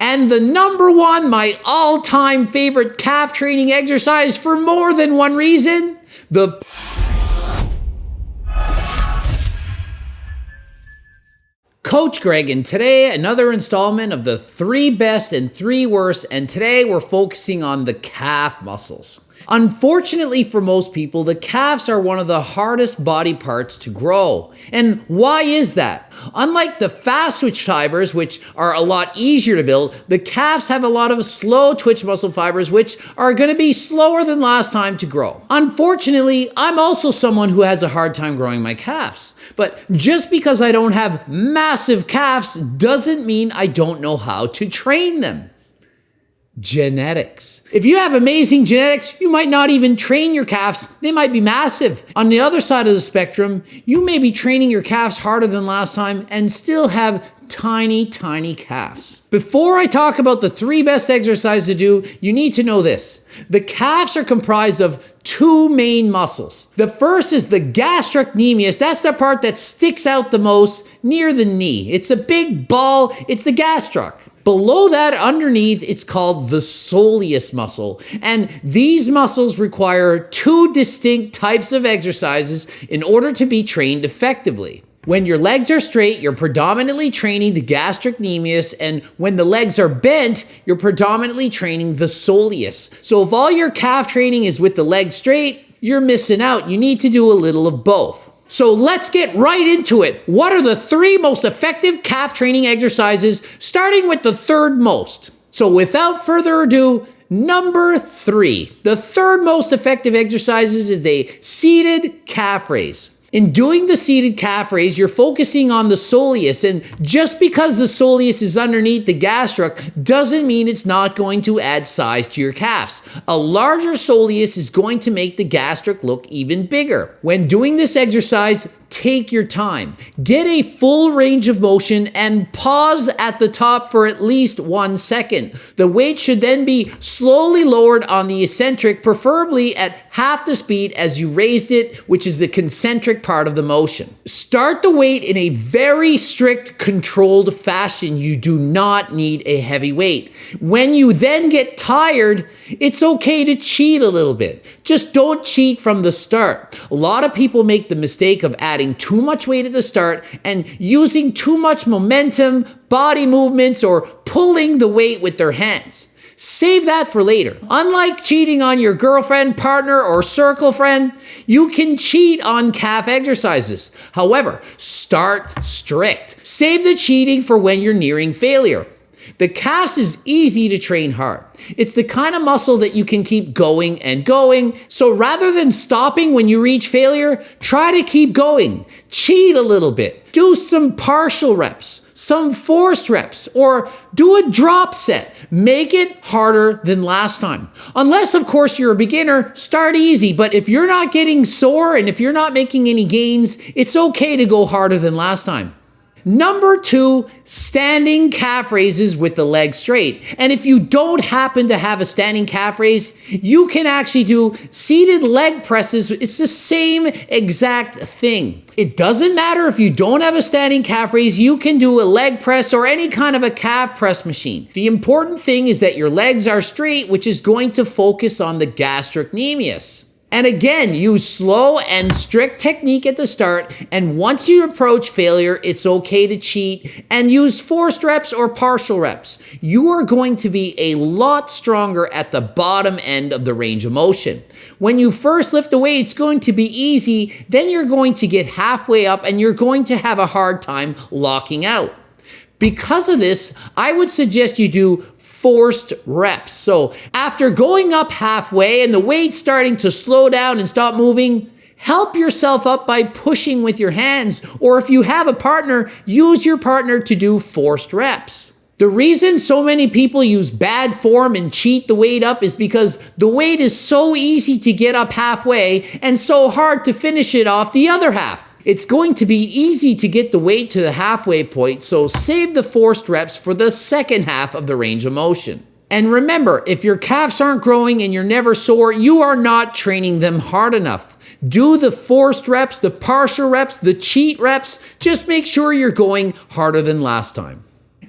And the number one, my all-time favorite calf training exercise for more than one reason, the Coach Greg, and today another installment of the 3 best and 3 worst, and today we're focusing on the calf muscles. Unfortunately for most people, the calves are one of the hardest body parts to grow. And why is that? Unlike the fast twitch fibers, which are a lot easier to build, the calves have a lot of slow twitch muscle fibers, which are going to be slower than last time to grow. Unfortunately, I'm also someone who has a hard time growing my calves. But just because I don't have massive calves doesn't mean I don't know how to train them. Genetics. If you have amazing genetics, you might not even train your calves. They might be massive. On the other side of the spectrum, you may be training your calves harder than last time and still have tiny calves. Before I talk about the 3 best exercises to do, you need to know this. The calves are comprised of 2 main muscles. The first is the gastrocnemius. That's the part that sticks out the most near the knee. It's a big ball. It's the gastroc. Below that, underneath, it's called the soleus muscle. And these muscles require 2 distinct types of exercises in order to be trained effectively. When your legs are straight, you're predominantly training the gastrocnemius, and when the legs are bent, you're predominantly training the soleus. So if all your calf training is with the legs straight, you're missing out. You need to do a little of both. So let's get right into it. What are the 3 most effective calf training exercises, starting with the 3rd most? So without further ado, number 3. The 3rd most effective exercises is a seated calf raise. In doing the seated calf raise, you're focusing on the soleus, and just because the soleus is underneath the gastroc doesn't mean it's not going to add size to your calves. A larger soleus is going to make the gastroc look even bigger. When doing this exercise, take your time. Get a full range of motion and pause at the top for at least 1 second. The weight should then be slowly lowered on the eccentric, preferably at half the speed as you raised it, which is the concentric part of the motion. Start the weight in a very strict, controlled fashion. You do not need a heavy weight. When you then get tired, it's okay to cheat a little bit. Just don't cheat from the start. A lot of people make the mistake of adding too much weight at the start and using too much momentum, body movements, or pulling the weight with their hands. Save that for later. Unlike cheating on your girlfriend, partner, or circle friend, you can cheat on calf exercises. However, start strict. Save the cheating for when you're nearing failure. The calves is easy to train hard. It's the kind of muscle that you can keep going and going. So rather than stopping when you reach failure, try to keep going. Cheat a little bit. Do some partial reps, some forced reps, or do a drop set. Make it harder than last time. Unless, of course, you're a beginner, start easy. But if you're not getting sore and if you're not making any gains, it's okay to go harder than last time. Number 2, standing calf raises with the legs straight. And if you don't happen to have a standing calf raise, you can actually do seated leg presses. It's the same exact thing. It doesn't matter if you don't have a standing calf raise, you can do a leg press or any kind of a calf press machine. The important thing is that your legs are straight, which is going to focus on the gastrocnemius. And again, use slow and strict technique at the start, and once you approach failure, it's okay to cheat and use forced reps or partial reps. You are going to be a lot stronger at the bottom end of the range of motion. When you first lift the weight, it's going to be easy, then you're going to get halfway up and you're going to have a hard time locking out. Because of this, I would suggest you do forced reps. So after going up halfway and the weight starting to slow down and stop moving, help yourself up by pushing with your hands. Or if you have a partner, use your partner to do forced reps. The reason so many people use bad form and cheat the weight up is because the weight is so easy to get up halfway and so hard to finish it off the other half. It's going to be easy to get the weight to the halfway point, so save the forced reps for the second half of the range of motion. And remember, if your calves aren't growing and you're never sore, you are not training them hard enough. Do the forced reps, the partial reps, the cheat reps. Just make sure you're going harder than last time.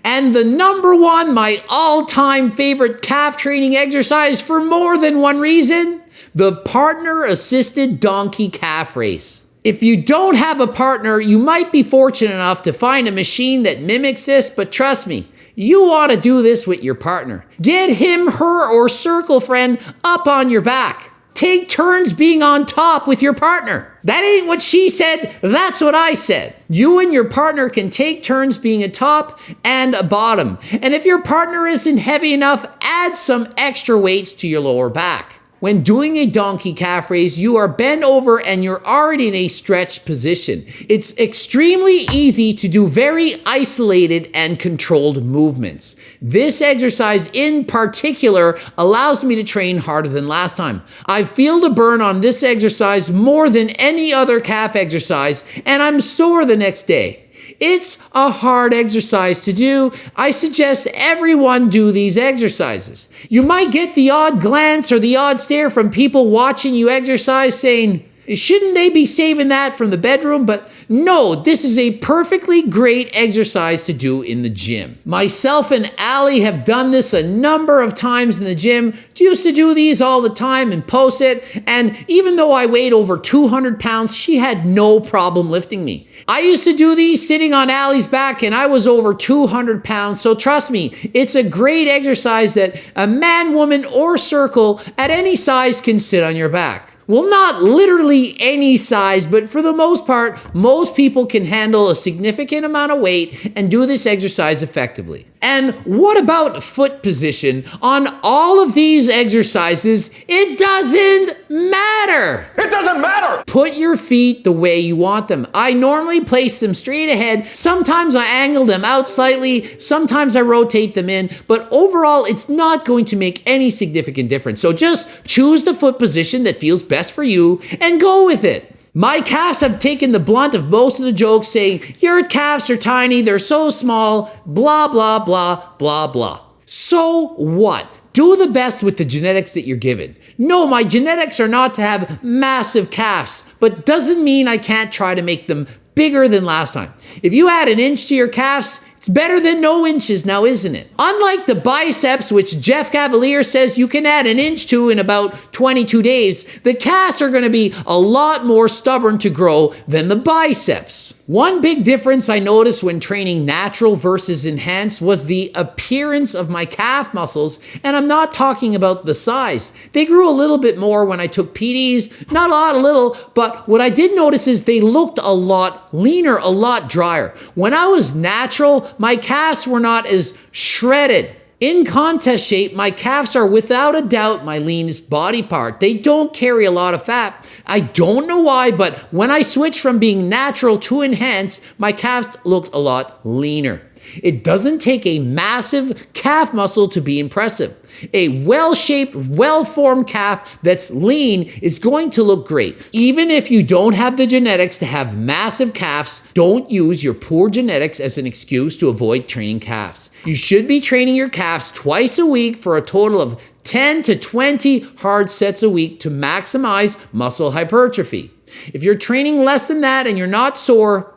And the number one, my all-time favorite calf training exercise for more than one reason, the partner-assisted donkey calf race. If you don't have a partner, you might be fortunate enough to find a machine that mimics this, but trust me, you want to do this with your partner. Get him, her, or circle friend up on your back. Take turns being on top with your partner. That ain't what she said, that's what I said. You and your partner can take turns being a top and a bottom. And if your partner isn't heavy enough, add some extra weights to your lower back. When doing a donkey calf raise, you are bent over and you're already in a stretched position. It's extremely easy to do very isolated and controlled movements. This exercise in particular allows me to train harder than last time. I feel the burn on this exercise more than any other calf exercise, and I'm sore the next day. It's a hard exercise to do. I suggest everyone do these exercises. You might get the odd glance or the odd stare from people watching you exercise saying, shouldn't they be saving that from the bedroom? But no, this is a perfectly great exercise to do in the gym. Myself and Allie have done this a number of times in the gym. Used to do these all the time and post it. And even though I weighed over 200 pounds, she had no problem lifting me. I used to do these sitting on Allie's back and I was over 200 pounds. So trust me, it's a great exercise that a man, woman, or circle at any size can sit on your back. Well, not literally any size, but for the most part, most people can handle a significant amount of weight and do this exercise effectively. And what about foot position? On all of these exercises, it doesn't matter. It doesn't matter. Put your feet the way you want them. I normally place them straight ahead. Sometimes I angle them out slightly. Sometimes I rotate them in. But overall, it's not going to make any significant difference. So just choose the foot position that feels best for you and go with it. My calves have taken the blunt of most of the jokes saying, your calves are tiny, they're so small, blah, blah, blah, blah, blah. So what? Do the best with the genetics that you're given. No, my genetics are not to have massive calves, but doesn't mean I can't try to make them bigger than last time. If you add an inch to your calves, it's better than no inches now, isn't it? Unlike the biceps, which Jeff Cavalier says you can add an inch to in about 22 days, the calves are going to be a lot more stubborn to grow than the biceps. One big difference I noticed when training natural versus enhanced was the appearance of my calf muscles, and I'm not talking about the size. They grew a little bit more when I took PTs, not a lot, a little, but what I did notice is they looked a lot leaner, a lot drier. When I was natural, my calves were not as shredded. In contest shape, my calves are without a doubt my leanest body part. They don't carry a lot of fat. I don't know why, but when I switched from being natural to enhanced, my calves looked a lot leaner. It doesn't take a massive calf muscle to be impressive. A well-shaped, well-formed calf that's lean is going to look great. Even if you don't have the genetics to have massive calves, don't use your poor genetics as an excuse to avoid training calves. You should be training your calves twice a week for a total of 10 to 20 hard sets a week to maximize muscle hypertrophy. If you're training less than that and you're not sore,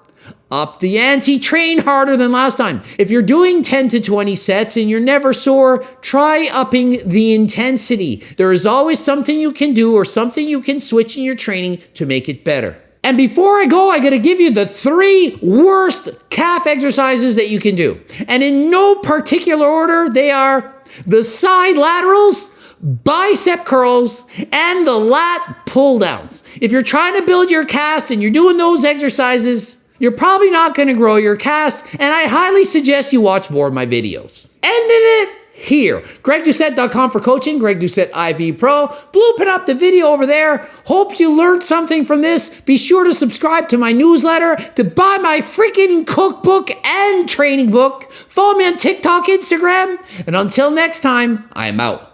up the ante, train harder than last time. If you're doing 10 to 20 sets and you're never sore, try upping the intensity. There is always something you can do or something you can switch in your training to make it better. And before I go, I gotta give you the 3 worst calf exercises that you can do. And in no particular order, they are the side laterals, bicep curls, and the lat pull downs. If you're trying to build your calves and you're doing those exercises, you're probably not going to grow your calves, and I highly suggest you watch more of my videos. Ending it here. GregDoucette.com for coaching, Greg Doucette IB Pro. Blooping up the video over there. Hope you learned something from this. Be sure to subscribe to my newsletter, to buy my freaking cookbook and training book. Follow me on TikTok, Instagram, and until next time, I'm out.